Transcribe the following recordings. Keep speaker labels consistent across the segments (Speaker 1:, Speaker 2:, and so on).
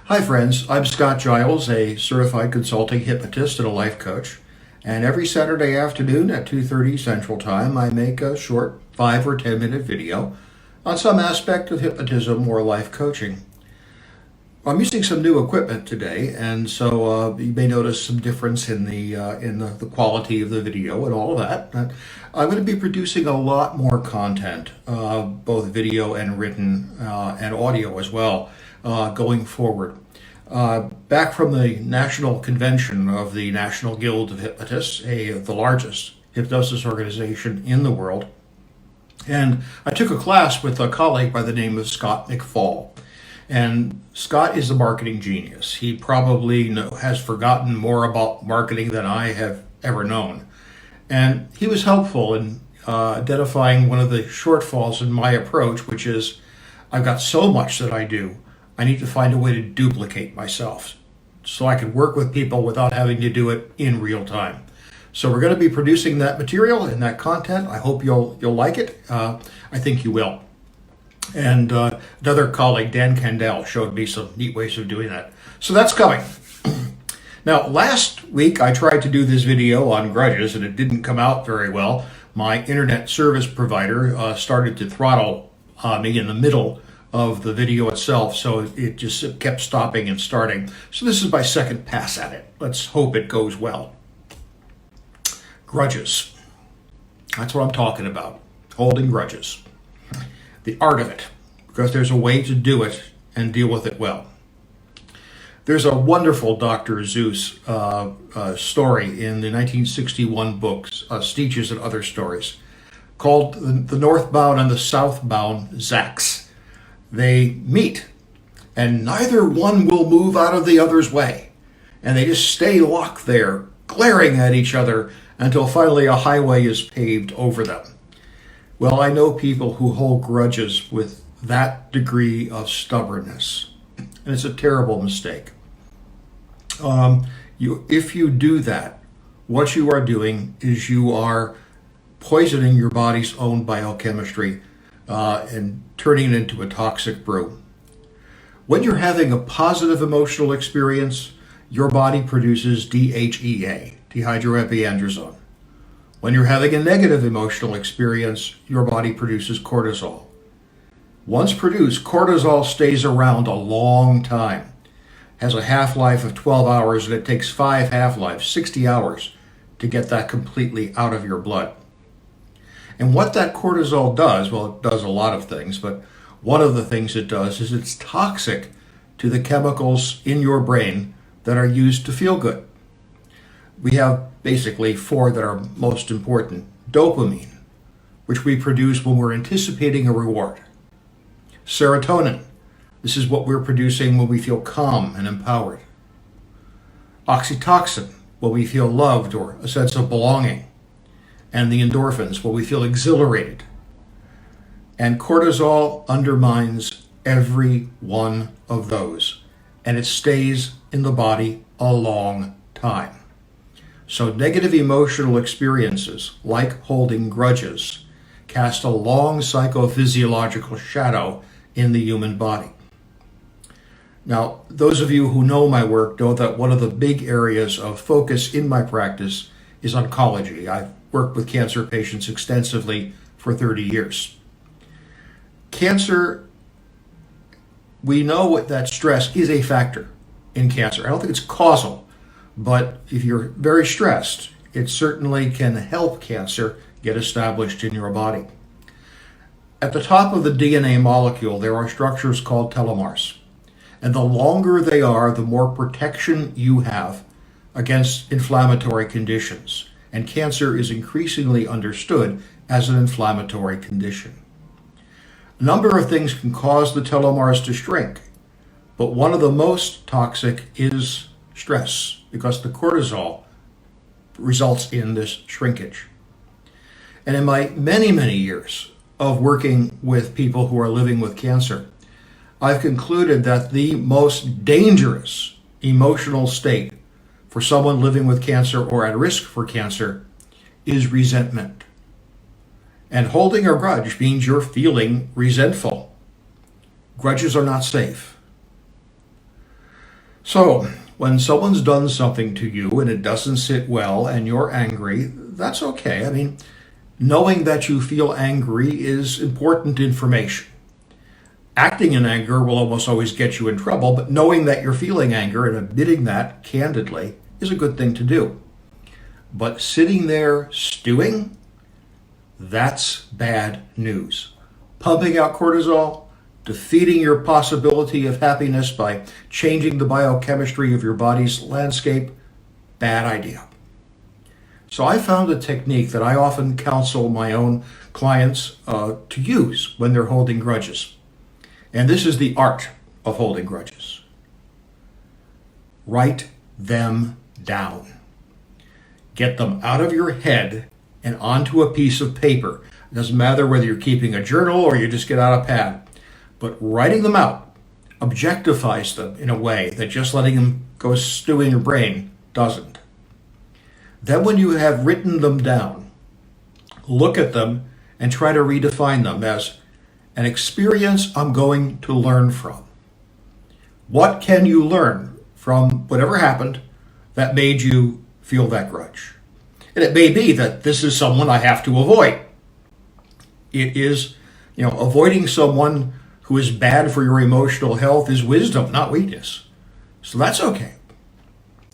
Speaker 1: Hi friends, I'm Scott Giles, a certified consulting hypnotist and a life coach. And every Saturday afternoon at 2:30 Central Time, I make a short 5 or 10 minute video on some aspect of hypnotism or life coaching. I'm using some new equipment today, and so you may notice some difference in the quality of the video and all of that. I'm going to be producing a lot more content, both video and written and audio as well, going forward. Back from the national convention of the National Guild of Hypnotists, the largest hypnosis organization in the world, and I took a class with a colleague by the name of Scott McFall. And Scott is a marketing genius. He probably has forgotten more about marketing than I have ever known. And he was helpful in identifying one of the shortfalls in my approach, which is I've got so much that I do, I need to find a way to duplicate myself so I can work with people without having to do it in real time. So we're going to be producing that material and that content. I hope you'll like it. I think you will. And another colleague, Dan Kendall, showed me some neat ways of doing that. So that's coming. Now, last week I tried to do this video on Grudges and it didn't come out very well. My internet service provider started to throttle me in the middle of the video itself, so it just kept stopping and starting. So this is my second pass at it. Let's hope it goes well. Grudges. That's what I'm talking about. Holding grudges. The art of it, because there's a way to do it and deal with it well. There's a wonderful Dr. Seuss story in the 1961 book, Stitches and Other Stories, called The Northbound and the Southbound Zacks. They meet, and neither one will move out of the other's way, and they just stay locked there, glaring at each other until finally a highway is paved over them. Well, I know people who hold grudges with that degree of stubbornness, and it's a terrible mistake. If you do that, what you are doing is you are poisoning your body's own biochemistry and turning it into a toxic brew. When you're having a positive emotional experience, your body produces DHEA, dehydroepiandrosterone. When you're having a negative emotional experience, your body produces cortisol. Once produced, cortisol stays around a long time, has a half-life of 12 hours, and it takes 5 half-lives, 60 hours, to get that completely out of your blood. And what that cortisol does, well, it does a lot of things, but one of the things it does is it's toxic to the chemicals in your brain that are used to feel good. We have basically 4 that are most important. Dopamine, which we produce when we're anticipating a reward. Serotonin, this is what we're producing when we feel calm and empowered. Oxytocin, when we feel loved or a sense of belonging. And the endorphins, when we feel exhilarated. And cortisol undermines every one of those, and it stays in the body a long time. So negative emotional experiences, like holding grudges, cast a long psychophysiological shadow in the human body. Now, those of you who know my work know that one of the big areas of focus in my practice is oncology. I've worked with cancer patients extensively for 30 years. Cancer, we know that stress is a factor in cancer. I don't think it's causal. But if you're very stressed, it certainly can help cancer get established in your body. At the top of the DNA molecule, there are structures called telomeres. And the longer they are, the more protection you have against inflammatory conditions. And cancer is increasingly understood as an inflammatory condition. A number of things can cause the telomeres to shrink, but one of the most toxic is stress, because the cortisol results in this shrinkage. And in my many, many years of working with people who are living with cancer, I've concluded that the most dangerous emotional state for someone living with cancer or at risk for cancer is resentment. And holding a grudge means you're feeling resentful. Grudges are not safe. So, when someone's done something to you and it doesn't sit well and you're angry, that's okay. I mean, knowing that you feel angry is important information. Acting in anger will almost always get you in trouble, but knowing that you're feeling anger and admitting that candidly is a good thing to do. But sitting there stewing, that's bad news. Pumping out cortisol, defeating your possibility of happiness by changing the biochemistry of your body's landscape, bad idea. So I found a technique that I often counsel my own clients to use when they're holding grudges. And this is the art of holding grudges. Write them down. Get them out of your head and onto a piece of paper. It doesn't matter whether you're keeping a journal or you just get out a pad. But writing them out objectifies them in a way that just letting them go stew in your brain doesn't. Then when you have written them down, look at them and try to redefine them as an experience I'm going to learn from. What can you learn from whatever happened that made you feel that grudge? And it may be that this is someone I have to avoid. It is, avoiding someone who is bad for your emotional health is wisdom, not weakness. So that's okay.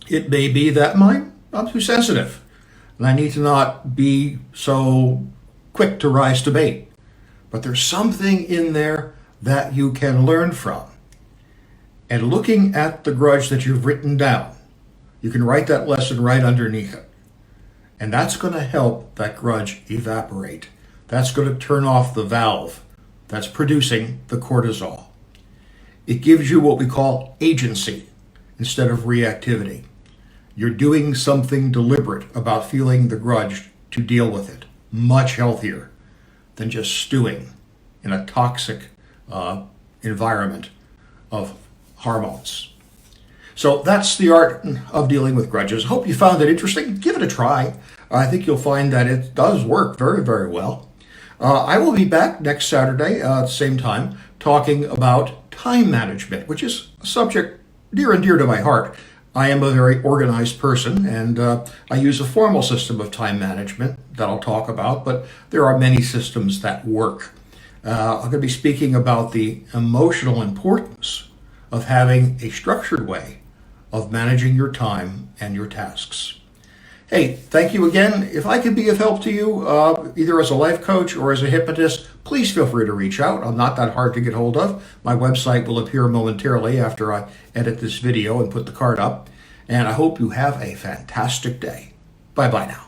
Speaker 1: It may be that I'm too sensitive and I need to not be so quick to rise to bait. But there's something in there that you can learn from. And looking at the grudge that you've written down, you can write that lesson right underneath it. And that's going to help that grudge evaporate. That's going to turn off the valve that's producing the cortisol. It gives you what we call agency instead of reactivity. You're doing something deliberate about feeling the grudge to deal with it. Much healthier than just stewing in a toxic environment of hormones. So that's the art of dealing with grudges. Hope you found it interesting. Give it a try. I think you'll find that it does work very, very well. I will be back next Saturday at the same time talking about time management, which is a subject near and dear to my heart. I am a very organized person, and I use a formal system of time management that I'll talk about, but there are many systems that work. I'm going to be speaking about the emotional importance of having a structured way of managing your time and your tasks. Hey, thank you again. If I can be of help to you, either as a life coach or as a hypnotist, please feel free to reach out. I'm not that hard to get hold of. My website will appear momentarily after I edit this video and put the card up. And I hope you have a fantastic day. Bye-bye now.